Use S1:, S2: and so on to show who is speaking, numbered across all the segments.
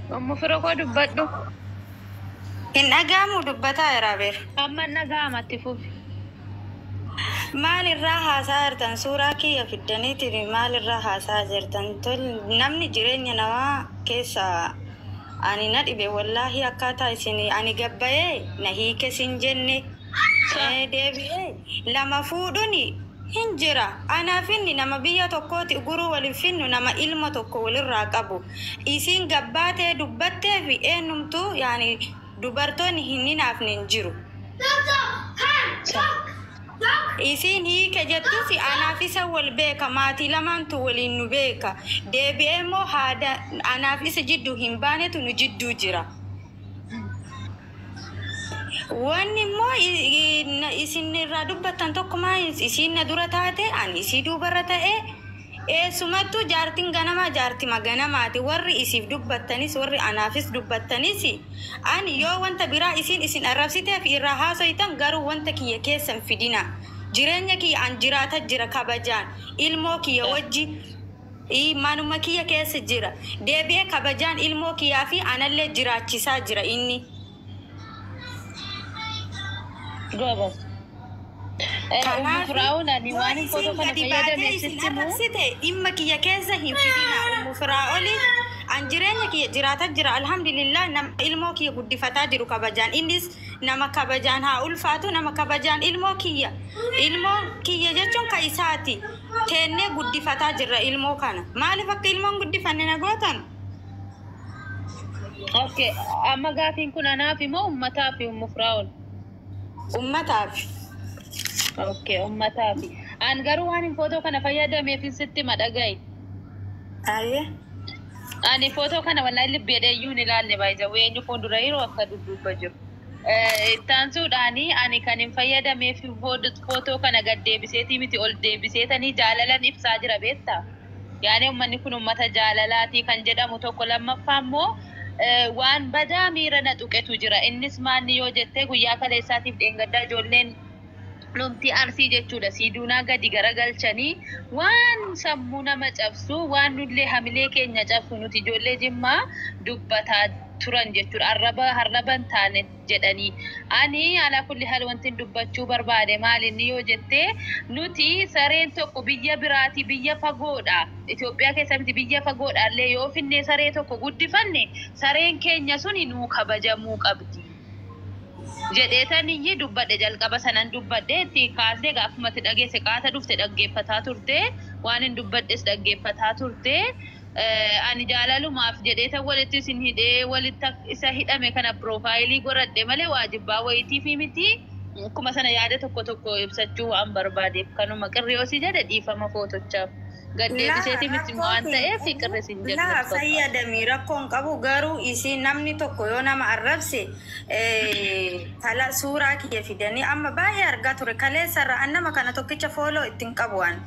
S1: Mufroko dubbadhu.
S2: Hin dhaga'amu dubbataa jira beer.
S1: Amma dhaga'amatti fufi.
S2: Maalirraa haasaa jirtan suuraa kiyya fiddaniitiin maalirraa haasaa jirtan tol namni jireenya namaa keessa ani na dhibe wallaahi akkaataa isin ani gabbayee na hiike sin jenne deebi'ee lama fuudhuni hin jira anaaf inni nama biyya tokkooti guruu waliin finnu nama ilma tokko walirraa qabu isin gabbaatee dubbattee fi eenyumtuu yaani dubartoonni hin hinaafne hin jiru. Isin hiike jettusi anaaf isa wal beeka maatii lamaantu waliin nu beeka deebi'ee moo haada anaaf isa jidduu hin baanetu nu jidduu jira. Wanni immoo isin irraa dubbattan tokko maa isin na dura taate ani isii duubarra ta'ee eessumattuu jaartiin ganamaa jaartima ganamaati warri isiif dubbattanis warri anaafis dubbattanis ani yoo wanta biraa isin arrabsiteef irraa haasoytan garuu wanta kiyya keessan fidina jireenya kiyya an jiraata jira kabajaan ilmoo kiyya wajji manuma kiyya keessa jira deebi'ee kabajaan ilmoo kiyyaa fi anallee jiraachisaa jira inni.
S1: Gobas. Firaa'oon ani waan hin foto kana fayyadame sistimu.
S2: Dhimma kiyya keessa hin fidina Firaa'ooli an jireenya kiyya jiraata jira alhamdulillah nama ilmoo kiyya guddifataa jiru kabajaan innis nama kabajaan haa ulfaatu nama kabajaan ilmoo kiyya jechuun ka isaati teennee guddifataa jirra ilmoo kana maaliif akka ilmoon guddifanne na gootan?
S1: Okay, amma gaafiin kun anaaf immoo ummataaf Firaa'oon?
S2: Ummataaf.
S1: Okay, ummataaf. An garuu waan hin foto kana fayyadameef sitti madhagai.
S2: Aye.
S1: Ani foto kana wallahi libbeedhayyuu ni ilaalle baay'ee weenyu fuuldura yeroo akka dudduuba jiru. Taansuudhaani ani kan hin fayyadameef foto kana gad deebiseetii miti ol deebiseetanii jaalalan ibsaa jira beektaa? Yaani uummanni kun uummata jaalalaati kan jedhamu tokko lammaffaa immoo waan badaa miira na tuqetu jira. Innis maanni yoo jettee guyyaa kaleessaatiif dheengaddaa ijoolleen Lumti arsii jechuudha siiduunaa gadi garagalchanii waan sammuu nama cabsu waan nullee hamilee keenya cabsu nuti ijoollee Jimmaa dubbataa turan jechuudha harraban taane jedhanii ani ala kulli hal wanti dubbachuu barbaade maalinni yoo jettee nuti sareen tokko biyya biraati biyya fagoodha Itoophiyaa keessatti biyya fagoodhaallee yoo finne saree tokko guddifanne sareen keenya suni nuu kabajamuu qabdi. jedheetanii dubbadhe jalqaba sanan dubbadhe itti kaasee gaafumatti dhageesse qaata dhufte dhaggeeffataa turte waan hin dubbadhes dhaggeeffataa turte ani jaalalumaaf jedheeta walitti isin hidhee walitti isa hidhame kana piroofaayilii godhadhe malee waajibbaa wayitii fi miti akkuma sana yaada tokko ibsachuu waan barbaadeef kanuma qirriyoosii jedhe dhiifama footochaaf. Gaddeebiseeti miti waan ta'eef qirresin jedhu.
S2: La fayyadamii rakkoon qabu garuu isin namni tokko yoo nama arrabse kala suuraa kiyya fidanii amma baay'ee argaa ture kaleessarra annama kana tokkicha fooloo ittiin qabu'an.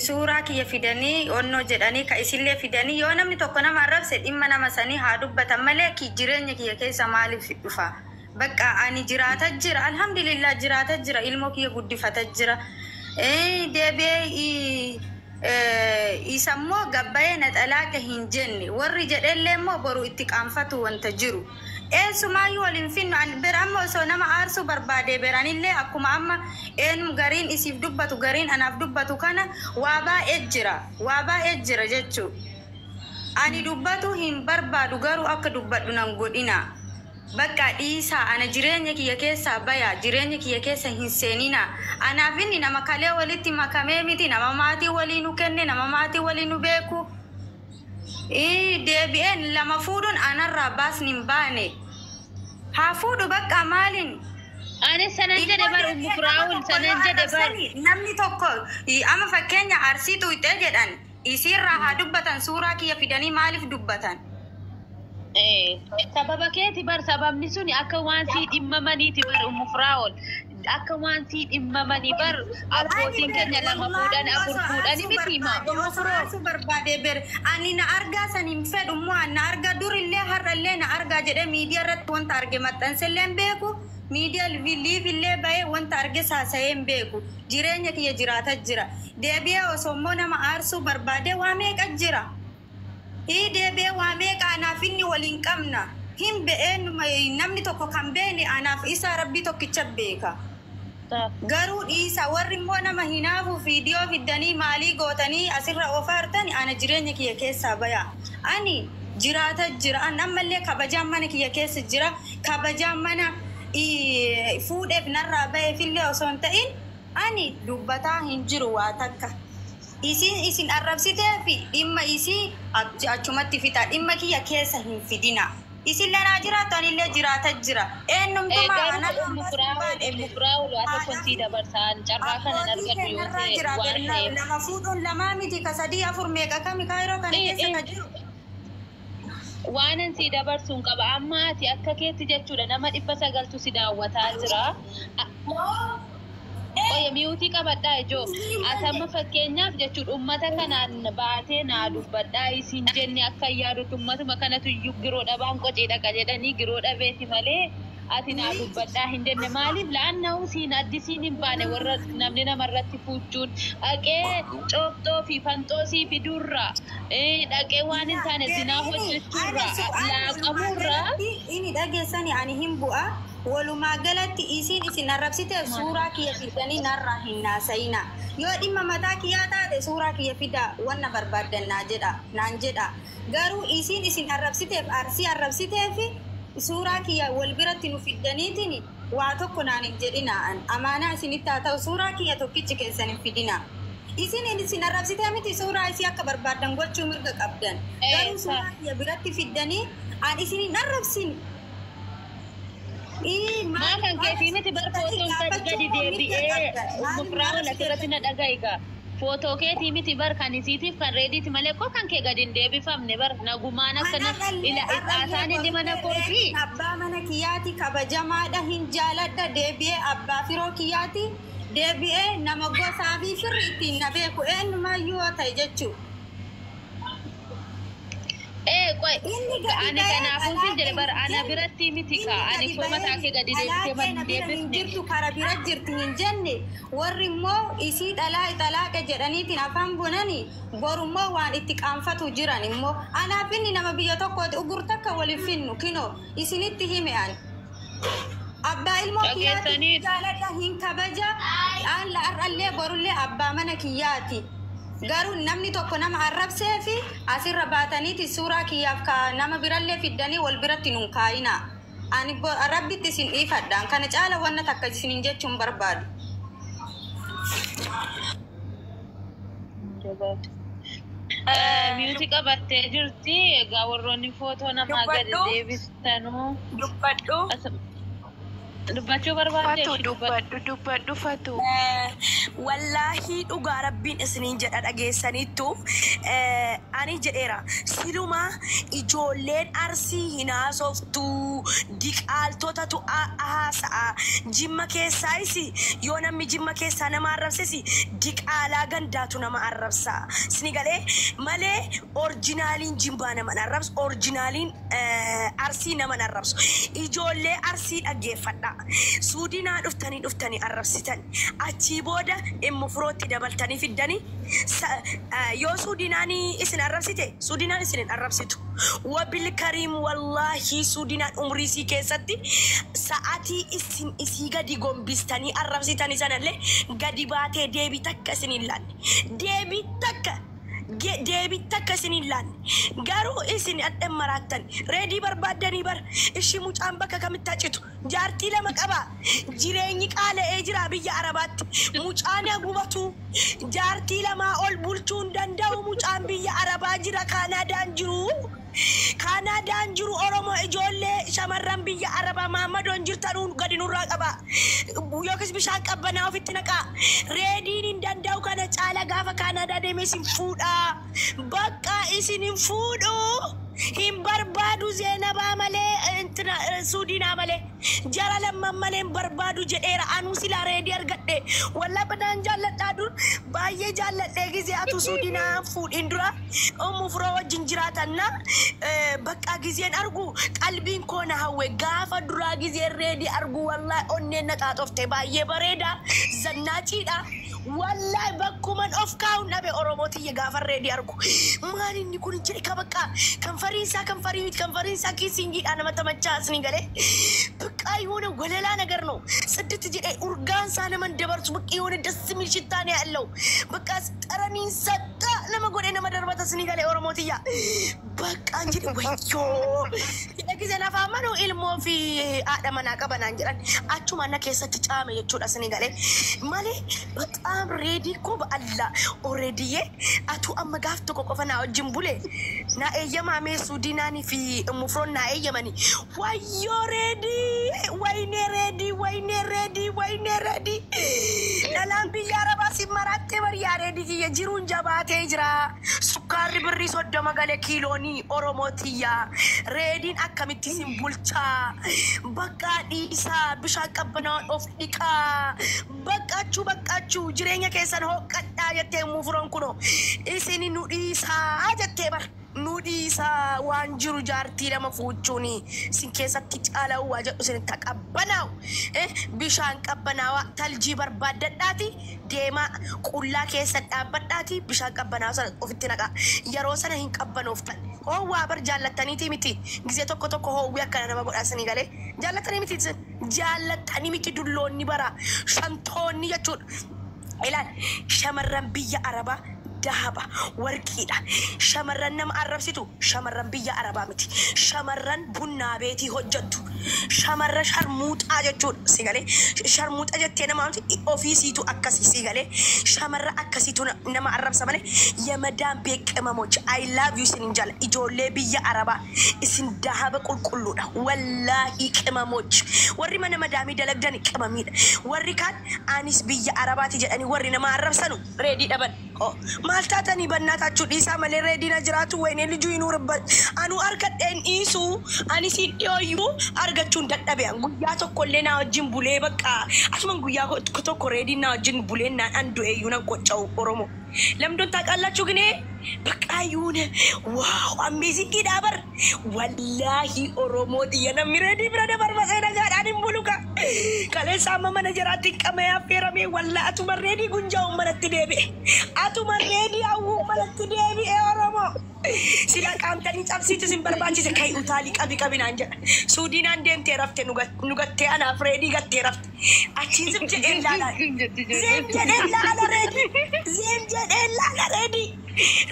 S2: Suuraa kiyya fidanii onnoo jedhanii ka isillee fidanii yoo namni tokko nama arrabse dhimma nama sanii haa dubbatan malee jireenya kiyya keessa maaliif dhufa? Bakka ani jiraata jira alhamdulillah jiraata jira ilmoo kiyya guddifata jira. Deebi'ee isammoo gabbayee na xalaaqe hin jenne warri jedhellee immoo boru itti qaanfatu wanta jiru. Eessumaayyu waliin finnu an bira amma osoo nama aarsuu barbaade beranillee akkuma amma eenyum gariin isiif dubbatu gariin anaaf dubbatu kana waa baay'ee jira jechuu. Ani dubbatu hin barbaadu garuu akka dubbadhu nan godhina. Bakka dhiisaa ana jireenya kiyya keessa baya jireenya kiyya keessa hin seenina anaaf inni nama kalee walitti makamee miti nama maatii waliin nu kenne nama maatii waliin nu beeku deebi'een lama fuudhuun anarraa baasni hin baane haa fuudhu bakka maaliin
S1: ani sanan jedhe bar Firaa'oon sanan jedhe bar
S2: namni tokko amma fakkeenya arsii tuutee jedhan isiirraa haa dubbatan suuraa kiyya fidanii maaliif dubbatan?
S1: Sababa keeti bar sababni suni akka waan sii dhimmamaniiti bar Firaa'oon akka waan sii dhimmamanii bar abbootiin keenya lama fuudhan afur fuudhani miti ma
S2: Firaa'oon barbaade ber ani na argaa sanin fedhu moo na argaa durillee har'allee na argaa jedhe miidiyaa irratti wanta arge maxxansellee beeku miidiyaa liivillee baay'ee wanta arge saasa'ee beeku jireenya kiyya jiraata jira deebi'ee osoo immoo nama aarsuu barbaade waa meeqa jira deebee waa meeqa anaaf inni waliin qabna. Hin be'een namni tokko kan beene anaaf isa rabbi tokkicha beeka. Garuu dhiisa warri immoo nama hinaafu viidiyoo fiddanii maalii gootanii asirra ofaartani ana jireenya kiyya keessaa baya. Ani jiraata jira ammallee kabajaan mana kiyya keessa jira. Kabajaan mana fuudheef narraa ba'eefillee osoo hin ta'in ani dubbataa hin jiru waa takka. Isin arrabsitee fi dhimma isii achumatti fixa. Dhimma kiyya keessa hin fidina. Isin lanaa jiraatu anillee jiraata jira. Eenyumtumaa ana
S1: mukuraa'u laata kontii dabarsaan carraa kanan argadhu yoo ta'e waan ta'eef.
S2: Nama fuudhuun lamaa miti ka sadii afur meeqa kami kaayiroo kana keessa ka jiru.
S1: Waanan si dabarsuun qaba amma ati akka keetti jechuudha nama 900 si daawwataa jira. Oye miyuutii qabadhaa ijoo atamma fakkeenyaaf jechuudha ummata kanaan baatee naa dubbadhaa isin jenne akka yaadutti ummatuma kanatu giroo dhabaan qocee dhaqa jedhanii giroo dhabeeti malee ati naa dubbadhaa hin jenne maaliif laanna'uu siin addisiin hin baane warra namni namarratti fuuchuun dhaqee cooftoo fi fanxoosii fidurra dhaqee waan hin taane zinaa hojjechuurra laaqamurra.
S2: Inni dhageessani ani hin bu'a. Walumaa galatti isin arrabsiteef suuraa kiyya fidanii narraa hin naasayina. Yoo dhimma mataa kiyyaa taate suuraa kiyya fidaa wanna barbaadan naan jedha. Garuu isin arrabsiteef arsii arrabsiteef suuraa kiyya wal biratti nu fidaniitiin waa tokko naan hin jedhinaan. Amaanaa isinitti haa ta'u suuraa kiyya tokkichi keessan hin fidina. Isin arrabsitee miti suuraa isii akka barbaadan gochuu mirga qabdan. Garuu suuraa kiyya biratti fidanii an isin hin arrabsin.
S1: Makan keetii miti bar footoon gadi deebi'ee mukuraa'u lakirratti na dhaga'iga. Footoo keetii miti bar kan isiitiif kan reediiti malee koo kan kee gadi hin deebifamne bar nagumaan akkana isaan inni mana kooti.
S2: Abbaa mana kiyyaati kabajamaadha hin jaaladha deebi'ee abbaa firoo kiyyaati deebi'ee nama gosaa fi firri ittiin na beeku eenyumayyuu yoo ta'e jechuudha.
S1: Qoy ani kanaafuu si jedhe bar ana biratti miti ka ani koo mataa kee gadi deebitee man deebifne.
S2: Jirtu kara bira jirti hin jenne warri immoo isii xalaaqa jedhaniitiin afaan bunanii borummoo waan itti qaanfatu jiran immoo anaaf inni nama biyya tokkooti ugurta akka waliif finnu kinoo isinitti hime ani. Abbaa ilmoo kiyyaati jaaladha hin kabaja arrallee borullee abbaa mana kiyyaati. Garuu namni tokko nama arrabsee fi asirra baataniiti suuraa kiyyaaf ka nama birallee fiddanii wal biratti nun kaayina. Ani rabbitti isin dhiifadhaan kana caala wanna takka isinin jechuun barbaadu.
S1: Muuziqaa battee jirti egaa warroonni footoo namaa gadi deebistanuu.
S3: Dubbadhu.
S1: Dubbachuu barbaadde
S3: dubbadhu fatu. Wallahi dhugaa rabbiin isiniin jedha dhageessaniittu ani jedheera siluma ijoolleen arsii hin haasoftu diqaaltotatu haasa'a jimma keessaayis yoo namni jimma keessaa nama arrabsesi diqaalaa gandaatu nama arrabsa sini galee malee orjinaaliin jimbaa nama arrabsu orjinaaliin arsii nama arrabsu ijoollee arsii dhaggeeffadha. Suudinaa dhuftanii arrabsitan achii booda immoo firootti dabaltanii fiddanii yoo suudinaanii isin arrabsite suudinaan isin hin arrabsitu. Wabil kariim wallahi suudinaan umriisii keessatti sa'aatii isin isii gadi gombistanii arrabsitanii sanallee gadi baatee deebii takka isin hin laanne deebii takka isin hin laanne garuu isin adda maraattan reedii barbaadanii bar ishii mucaan bakka kamitti acitu jaartii lama qaba jireenyi qaala'ee jira biyya arabaatti mucaan gubatu jaartii lamaa ol bulchuu hin danda'u mucaan biyya arabaa jira Kaanaadaan jiru Oromoo ijoollee shamarran biyya arabaa Maammadoon jirtanuun gadi nurraa qaba yookiis bishaan qabbanaa ofitti naqa reediin hin danda'u kana caala gaafa Kaanaadaa deemee isin fuudha bakka isin hin fuudhu هم بربادو زينبا مالي انتنا سودينا مالي جرى لما مالي بربادو جئيرا أنو سلا ريدي أرغتي ولا بدان جالت دادون باية جالت لغي زياتو سودينا فود اندرا مفروا جنجراتنا بقى جزين أرغو قلبين كونا هاوي غافا درا جزين ريدي أرغو والله أنينا تاتوفتي باية بريدا زناتي دا والله بكمان أفكاو نبي أوروموتي يغافا ريدي أرغو مالي نكون جري كبكا كم فريسا كيسينجي أنا ما تمتشا سنيغالي بقى يونا ولا لا نغرنو سدت جري أورغان سانا من دبرت بقى يونا دسمي شتاني ألو بقى ستراني ستا لما قول إنا مدربتا سنيغالي أوروموتي بقى جري ويو لكي زينا فهمانو إلمو في آدم ناقبا نانجران أتو مانا كيسا تتعامي يتشودا سنيغالي مالي بقى ريدي كوب الله أوريدي أتو أما غافتو كوكوفانا وجنبولي na eyyama me sudinani fi mufron na eyyamani wayo wayne ready dalambi yaraba simaratte bar ya ready ki jirun jabate jira sukari birri soddo magale kiloni oromotiya ready akamitti simbulcha baka isa bisha qabna of dika bakachu jirenya kesan hokadda yete mufron kuno isini nudisa ajate bar nudisa wanjiru jarti lama fuchuni sinkesa ticala waja usen taqabbanaw bishan qabbanawa talji barbadadati dema qulla kesa dabbadati bishan qabbanaw san ofitti naqa yaro sana hin qabbanoftan o wa bar jallatani timiti gize tokko ho wi akana nama godasani gale jallatani miti dullonni bara shantonni yachud ilal shamarran biya araba dahaba warqida shamarran nam arabsitu shamarran biya arabamiti shamarran bunna beti hojjatu shamarra sharmuuta jechuun sigale sharmuuta jettee nama ofiisiitu akkasi sigale shamarra akkasiitu nama arabsa male yamadaan beekamamoch I love you sinin jala ijoollee biyya araba isin dahaba qulqulluudha wallahi qamamoch warri mana madaami dalagdan qamamiidha warri kan anis biyya arabaati jedhani warri nama arabsanu reedi dhaban maltaatani bannatachu dhiisa male reedi na jiraatu wayne liju inuurabbat anu arkadeen isu anis idiyooyu argachun dadhabe guyyaa tokko illee na wajjin bulee bakka asuman guyyaa tokko reedi na wajjin bulee na andu eeyuna qoccau oromo lamdon taqallachu gine bakka yune wow amazing dabar wallahi oromo diyana miredi brada barbase na jadani buluka kale sama manajerati kame afirame wallahi atuma reedi gunjaw manatti debe atuma reedi awu manatti debe oromo sila kamtani tabsitu simbarbachi se kai utali qabi nanja sudinan demte rafte nugatte ana fredi gatte rafte achin zimje ellala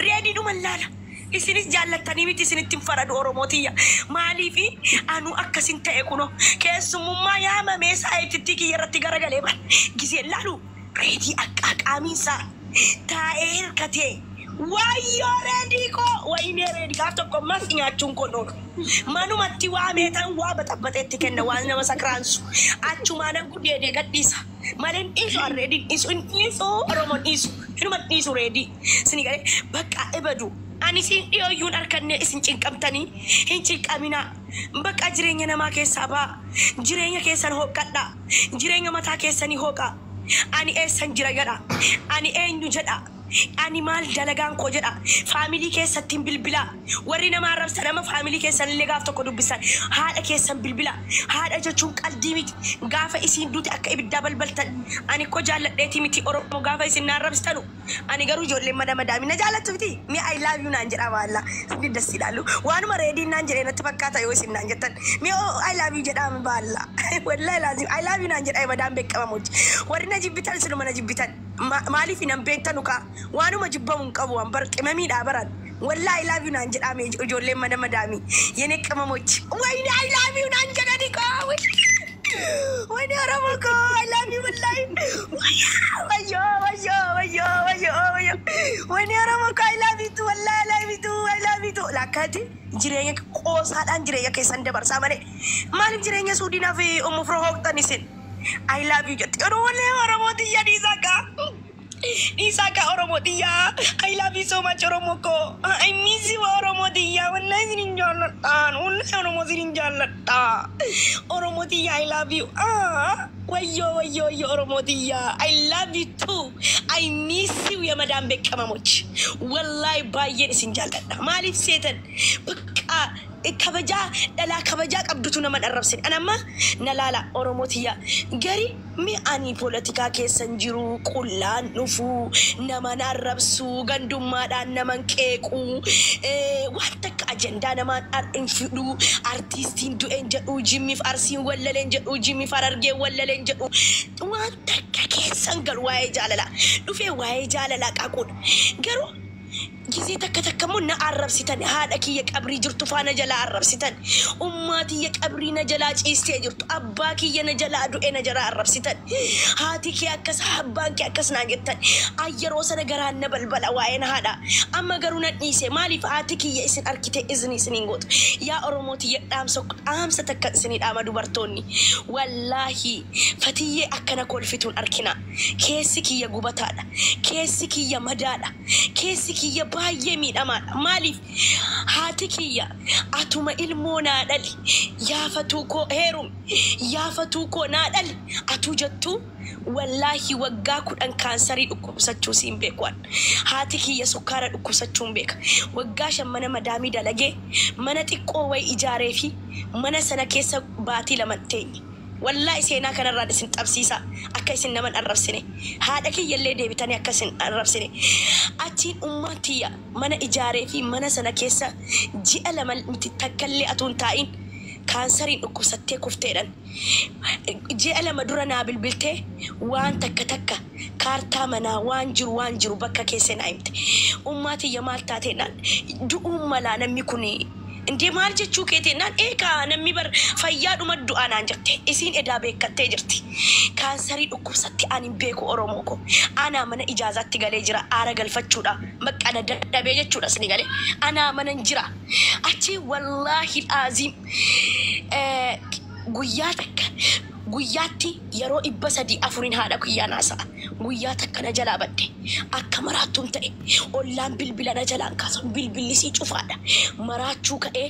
S3: reedi dumalala isinis jallatani miti isinitti faradu oromotiya malifi anu akkasin ta'e kuno keessumumma yaama meesa ititti kiyarratti garagale ba gisellalu reedi aqaqaminsa ta'er kate wayo reedi ko wayne reedi gafto ko mas nyachun ko no manumatti wa metan wa batabatetti kenna wa na masakransu achuma nan gudede gaddisa malen isu reedi isu oromo isu hinumat isu reedi sinigale bakka ebadu anisin iyo yun arkanne isin cinqamtani hin cinqamina bakka jireenya nama keessa ba jireenya keessan hoqqadha jireenya mata keessani hoqa ani esan jira yada ani enyu jedha animal dalagan ko jedha family keessatin bilbila warri nama arabsa nama family keessan illee gaaf tokko dubbisan haadha keessan bilbila haadha jechuun qalbii miti gaafa isin duuti akka ibidda balbaltan ani ko jaalladheeti miti oromo gaafa isin arabstanu ani garuu ijoollee madami na jaallattu miti mi I love you naan jedha walla ni dasilalu waanuma reedi naan jedhe natti fakkaata yoo isin naan jettan mi I love you jedha mi balla wallahi lazim I love you naan jedha madam beekamamochi warri na jibbitan sinuma na jibbitan maaliif nan beektanu ka waanuma jibbamun qabu an bar qimami dhabaran wallahi I love you nan jedhame ijoollee madami yene qamamochi wayne I love you nan jedhani ko wayne ramako I love you wallahi wayo wayne ramako I love you too wallahi I love you too lakati jireenya qoosaadhaan jireenya keessan dabarsaa male maaliif jireenya suudinaa fi umufro hoqtanisin I love you jatti oromotiya Nisaka oromotiya I love you so much oromoko I miss you oromotiya wallahi ninjo Oromotiin jaalladha. Oromootiyaa I love you. Wayyo Oromootiyaa I love you too. I miss you ya madam beekamamoch. Wallahi baay'een isin jaalladha. Maaliif seetan? Bakka kabaja dhala kabaja qabdutu nama dharrabsin. Anamma nalaala Oromootiyaa gari mi ani politika keessan jiru qullaan dhufu nama narrabsu gandummaadhaan naman qeequ waan takka ajandaa namaan infidu artistiin du'een jedhu jimmiif arsiin wallaleen jedhu jimmiif arargee wallaleen jedhu waan takka keessan galu waa'ee jaalala dhufee waa'ee jaalala qaquudha garuu gize takka munna arrabsitan haadha kiyya qabrii jirtu faana jala arrabsitan ummaati ya qabrii na jala ciistee jirtu abbaa kiyya na jala du'e na jala arrabsitan haati kiyya akkas abbaan kiyya akkas naa jettan ayyeroo sana garaan na balbala waa'ee na haadha amma garuu na dhiise maaliif haati kiyya isin arkite izni isiniin gootu yaa Oromooti ya dhaamsa takka isinii dhaama dubartoonni wallaahi fatiyyee akkana kolfituun arkina keessi kiyya gubataadha keessi kiyya madaadha keessi kiyya baay'ee miidhamaadha maaliif haati kiyya atuma ilmoo naa dhali yaafatuu koo heerum yaafatuu koo naa dhali atu jettu wallaahi waggaa 10 kaansarii dhukkubsachuu siin beekwaan haati kiyya sukkaara dhukkubsachuun beeka waggaa 5 mana madaamii dalagee mana xiqqoo way ijaaree fi mana sana keessa baatii 2 teenye wallahi seenaa kanarraa isin xabsiisa akka isin naman arrabsine haadha kiyyallee deebitanii akka isin arrabsine achiin ummatiya mana ijaaree fi mana sana keessa ji'a 2 miti takkallee atuun taa'in kaansarii dhukkubsattee kufteedhan ji'a 2 dura naa bilbiltee waan takka kaartaa manaa waan jiru bakka keessa naa himte ummatiya maal taateenaan du'uun malaa namni kuni Indi maal jechuu keetenaan eeka namni bar fayyaadhuma du'anaan jirte isiin edaa beekattee jirti kaansarii dhukkubsatti ani beeku Oromoo ko ana mana ijaazaatti galee jira aara galfachuudha maqana dadhabee jechuudha sini galee ana mana jira achi wallahi azim guyyaa takka guyyaatti yeroo 3-4 haadha kiyyaa naasa guyyaa takka na jalaa badde akka maraattuun ta'e ollaan bilbila na jalaan kaasa bilbilli sii cufaadha maraachuu ka'ee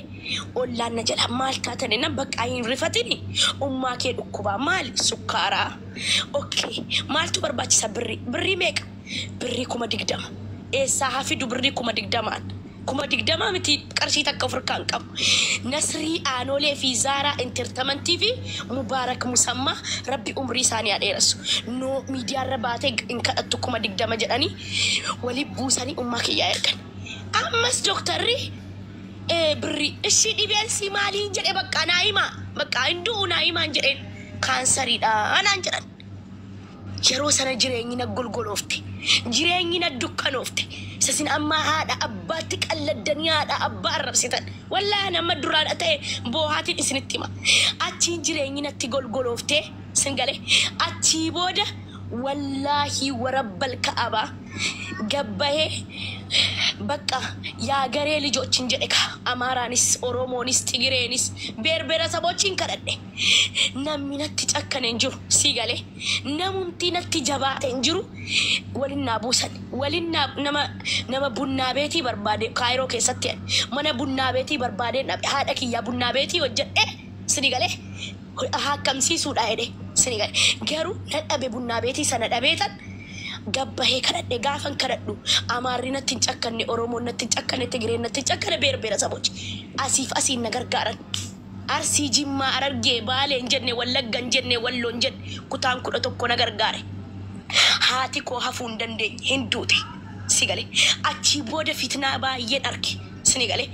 S3: ollaan na jala maal taatane nan bakka hin rifatini ummaa kee dhukkubaa maal sukkaaraa okay maaltu barbaachisa birri meeqa birri 20 eessaa hafidu birri 20 kuma digdama miti qarshii takka furkaan qabu nasrii aanolee fi zaara entertainment TV mubarak musamma rabbi umri isaanii adheerasu no miidiyaa irra baatee inkadhattu kuma 20 jedhanii wali buusanii ummaa kiyyaa ergan ammas doktarri birri ishii dhibeensi maaliin jedhe bakka naayima bakka hinduu naayimaan jedheen kaansariidha anaan jedhan yeroo sana jireenyi na golgoloofte jireenyi na dukkanoofte sasin amma haadha abbaatti qalladanii haadha abbaa arrabsitan wallahi nama duraadha ta'e boohaatiin isinitti hima achiin jireenyi natti golgoloofte singale achii booda wallahi warabbal ka'aba gabbahe bakka yaa garee lijoochin jedhe ka amaaraanis oromoonis tigireenis berbera saboochin kadhadhe namni natti cakkaneen jiru sigale namumti natti jabaateen jiru walin naabuusan walin nama bunnaa beetii barbaade kaayiroo keessatti mana bunnaa beetii barbaade haadha kiyyaa bunnaa beetii hojjedhe sigale hakkamsiisuudha jedhe sigale garuu nadhabe bunnaa beetii sana dhabeetan gabbahe kadhadhe gaafan kadhadhu amaarri natti cakkanne oromoon natti cakkanne tigireen natti cakkanne berbera sabochi asiif asiin na gargaaran arsii jimmaa arargee baaleen jenne wallaggan jenne walloon jenne kutaan 11 na gargaare haati koo hafuun dandeenye hinduute sigale achi booda fitnaa baay'een arge sinigale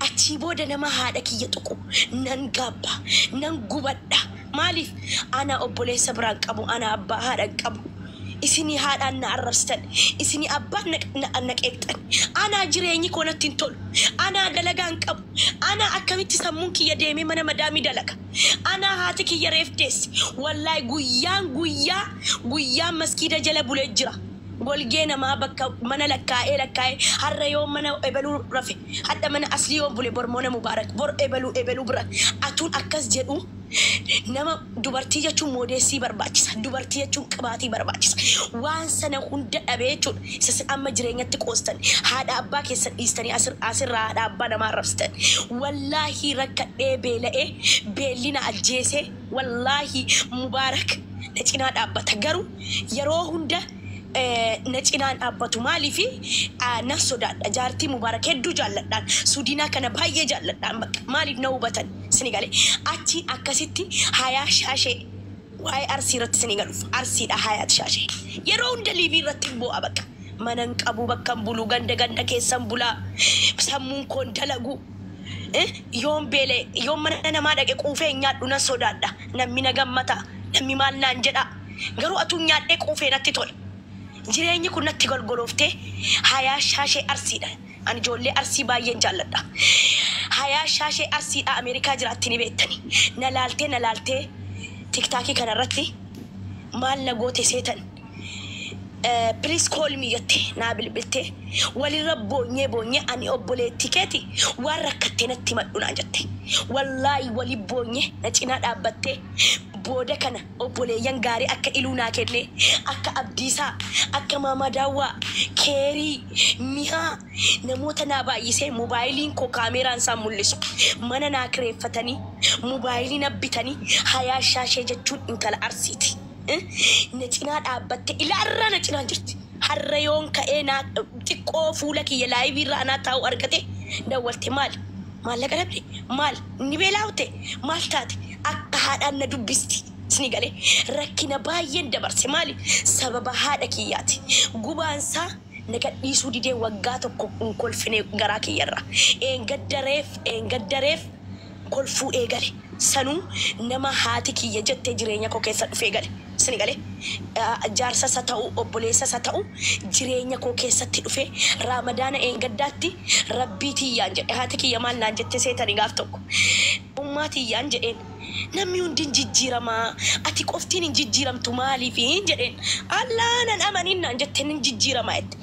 S3: achi booda nama haadha kiyya tuqu nan gabba nan gubadha maaliif ana obboleessa biraan qabu ana abbaa haadha qabu isini haadha na arrabstan isini abbaa na qeexan ana jireenyi ko nattin tolu ana dalagaan qabu ana akkamitti sammuun kiyya deeme mana madaami dalaga ana haati kiyya reeftes wallahi guyyaan maskida jala bulee jira golgee namaa bakka mana lakkaa'ee har'a yoo mana ebaluu rafe hadda mana aslii yoo bule bormoona mubaarak bor ebaluu bira atuun akkas jedhu nama dubartii jechuun moodeessii barbaachisa dubartii jechuun qabaatii barbaachisa waan sana hunda dhabee jechuudha isa amma jireenyatti qoostan haadha abbaa keessa dhiistanii asirraa haadha abbaa namaa arrabsitan wallaahi rakkadhee beela'ee beellina ajjeesee wallaahi mubaarak na cinaa dhaabbata garuu yeroo hunda na cinaan dhaabbatu maaliif na sodaadha jaartii mubaarak hedduu jaalladhaan suudinaa kana baay'ee jaalladhaan maaliif na hubatan sinigalee achi akkasitti hayaa shaashee waa'ee arsii irratti sinigaluuf arsiidha hayaat shaashee yeroo hunda liivii irratti bu'a bakka manan qabu bakka bulu ganda keessan bulaa sammuun koon dalagu yoon beelee yoon mana namaa dhaqe quufee nyaadhu na sodaadha namni na gammata namni maal naan jedha garuu atuu nyaadhee quufee natti tola jireenyi kun natti golgolooftee hayaa shaashee arsiidha ani ijoollee arsii baay'een jaalladha hayaa shaashee arsiidha Ameerikaa jiraatti ni beektani na laaltee tiktaakii kanarratti maal na goote seetan please call me yatte na bilbilte walirra boonye ani obboleetti keeti waan rakkattee natti madhunaa jette wallaahi wali boonye na cinaa dhaabbattee booda kana obboleeyyan gaarii akka iluunaa kenne akka abdiisaa akka maamadaawwaa keerii mihaa namoota naa baay'isee moobaayiliin koo kaameraan isaa mul'isu mana naa kireeffatanii moobaayilii na bitanii hayaa shaashee jechuun intala arsiiti na cinaa dhaabbatte ilaarraa na cinaa jirti har'a yoon ka'ee naa xiqqoo fuula kiyya laayiviirraa anaa taa'u argate dawwalte maallaqa dhabde maal ni beelaawte maal taate akka haadhaan na dubbisti sinigalee rakkina baay'een dabarse maali sababa haadha kiyyaati gubaansaa na gadhiisuu didee waggaa tokko kolfine garaa kiyyarra eengaddareef kolfuu eegale sanuu nama haati kiyya jettee jireenya koo keessa dhufee gale sinigalee jaarsa sa ta'u obboleessa sa ta'u jireenya koo keessatti dhufee raamadaana eengaddaatti rabbii tiyyaan jedhe haati kiyya maal naan jette seetanii gaaf tokko ummaa tiyyaan jedheen namni hundi jijjiiramaa ati qoftiin hin jijjiiramtu maaliif hin jedheen allaanan amanin naan jette hin jijjiiramaa jette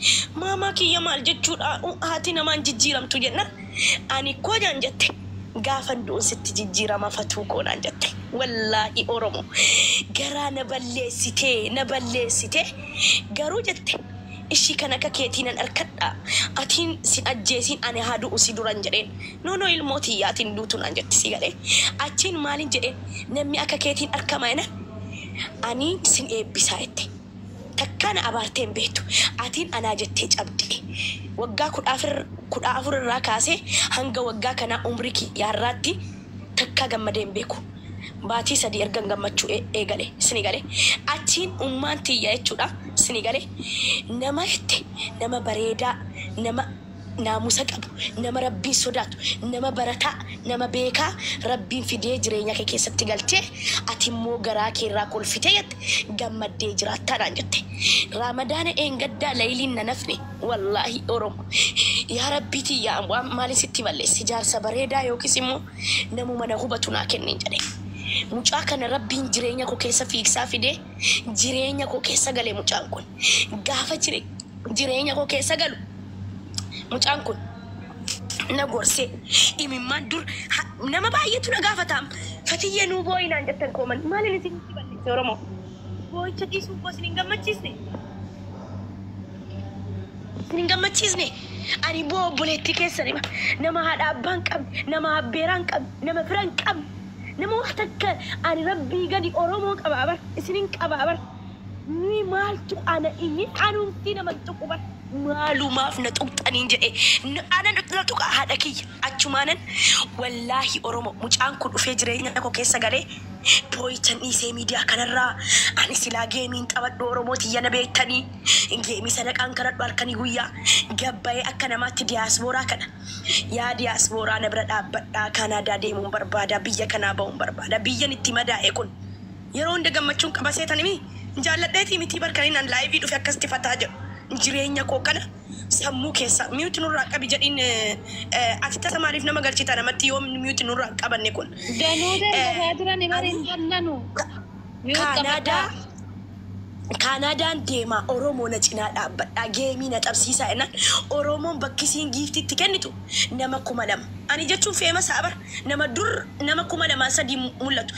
S3: maamaa kiyya maal jechuudha haati namaan jijjiiramtu jenna ani koo jaan jette gaafan duun sitti jijjiirama fatuu koonaan jette wallaahi oromo garaa na balleessite garuu jette ishi kana akka keetiinan arkadha atiin sin ajjeesin ani haadu usi duran jedheen no ilmooti yaatiin duutunaan jetti si galee achiin maalin jedheen namni akka keetiin arkama ena ani sin eebbisaa jette takkana abaarteen beektu atiin anaa jettee cabdi waggaa 14 irraa kaasee hanga waggaa kana umrii kiyyaarraatti takka gammadeen beeku baatii 3 ergan gammachuu eegale sinigalee achiin ummaan tiyya jechuudha sinigalee nama itti nama bareedaa nama naamusa qabu nama rabbiin sodaatu nama barataa nama beekaa rabbiin fidee jireenya kee keessatti galchee ati immoo garaa kee irraa kolfitee jette gammaddee jiraattaadhaan jette raamadaana eengaddaa layliin na nafne wallaahi oromo yaa rabbiiti yaa waan maaliin sitti balleessi jaarsa bareedaa yookiis immoo namuma na hubatu naa kennin jedhe mucaa kana rabbiin jireenya koo keessa fiigsaa fidee jireenya koo keessa galee mucaan kun gaafa jireenya koo keessa galu mucaan kun na gorsee imimmaan dur nama baay'eetu na gaafataam fatiyyee nuu boo'inaan jettan kooman maaliin isinitti balleesse oromoo boo'icha dhiisuu koo isin hin gammachiisne ani boo obboleetti keessan nama haadha abbaan qabne nama abbeeraan qabne nama firan qabne nama waan takka ani rabbii gadi oromoo qabaabar isinin qabaabar ni maaltu ana inni anumti nama tuqubar maalumaaf na tuqxaniin jedhe ana na tuqa haadha kiyya achumaanan wallaahi oromo mucaan kun dhufee jireenya koo keessa galee pooyichan dhiisee miidiyaa kanarraa ani silaa geemiin taphadhu oromooti yana beektanii geemii sadaqaan kanadhu harkanii guyyaa gabbayee akka namaatti diyaasbooraa kana yaa diyaasbooraa na bira dhaabbadhaa Kanaadaa deemuun barbaada biyya kanaa ba'uun barbaada biyyan itti madaa'e kun yeroo hunda gammachuun qaba seetanimi jaalladheetii miti barkaniin an laayivii dhufe akkasitti fataa jedhu jireenya koo kana sammuu keessa miyuuti nurraa qabi jedhiin ati tasa maaliif nama galchita namatti yoo miyuuti nurraa qabanne kun
S1: danuu darbataa jiran imariin jannanu
S3: Kanadaan deema Oromoo na cinaa dhaabbadhaa geemii na qabsiisaa jennaan Oromoon bakkisiin giiftitti kennitu nama 2,000 ani jechuun feema saabar nama dur nama 2,300 mul'atu.